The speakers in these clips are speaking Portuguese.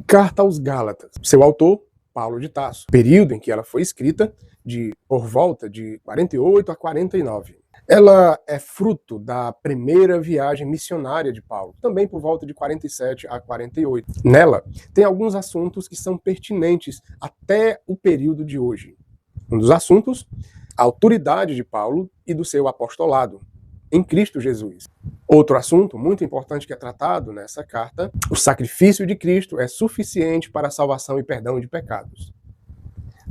Carta aos Gálatas. Seu autor, Paulo de Tarso. Período em que ela foi escrita, por volta de 48 a 49. Ela é fruto da primeira viagem missionária de Paulo, também por volta de 47 a 48. Nela, tem alguns assuntos que são pertinentes até o período de hoje. Um dos assuntos, a autoridade de Paulo e do seu apostolado em Cristo Jesus. Outro assunto muito importante que é tratado nessa carta, o sacrifício de Cristo é suficiente para a salvação e perdão de pecados.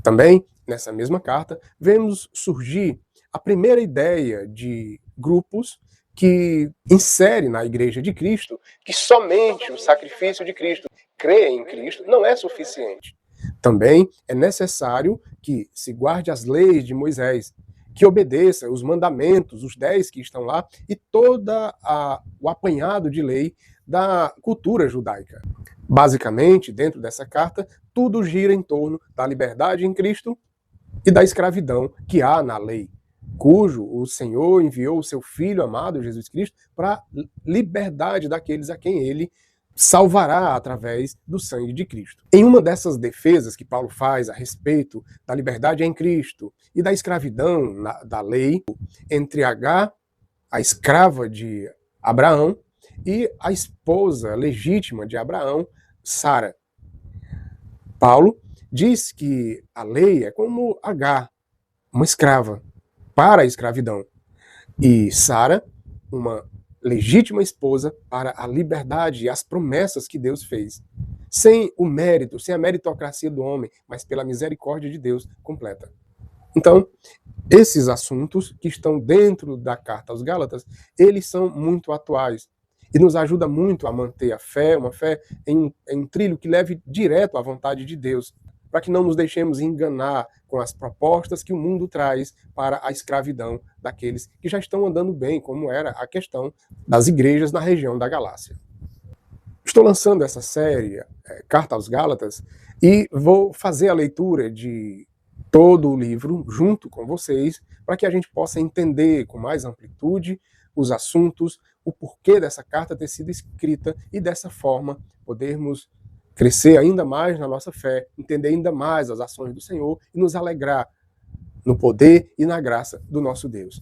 Também, nessa mesma carta, vemos surgir a primeira ideia de grupos que insere na Igreja de Cristo que somente o sacrifício de Cristo, crer em Cristo, não é suficiente. Também é necessário que se guarde as leis de Moisés, que obedeça os mandamentos, os 10 que estão lá, e todo o apanhado de lei da cultura judaica. Basicamente, dentro dessa carta, tudo gira em torno da liberdade em Cristo e da escravidão que há na lei, cujo o Senhor enviou o seu Filho amado, Jesus Cristo, para a liberdade daqueles a quem ele salvará através do sangue de Cristo. Em uma dessas defesas que Paulo faz a respeito da liberdade em Cristo e da escravidão da lei, entre Agar, a escrava de Abraão, e a esposa legítima de Abraão, Sara. Paulo diz que a lei é como Agar, uma escrava, para a escravidão, e Sara, uma legítima esposa para a liberdade e as promessas que Deus fez. Sem o mérito, sem a meritocracia do homem, mas pela misericórdia de Deus completa. Então, esses assuntos que estão dentro da carta aos Gálatas, eles são muito atuais e nos ajuda muito a manter a fé, uma fé em um trilho que leve direto à vontade de Deus, para que não nos deixemos enganar com as propostas que o mundo traz para a escravidão daqueles que já estão andando bem, como era a questão das igrejas na região da Galácia. Estou lançando essa série, Carta aos Gálatas, e vou fazer a leitura de todo o livro junto com vocês, para que a gente possa entender com mais amplitude os assuntos, o porquê dessa carta ter sido escrita e dessa forma podermos crescer ainda mais na nossa fé, entender ainda mais as ações do Senhor e nos alegrar no poder e na graça do nosso Deus.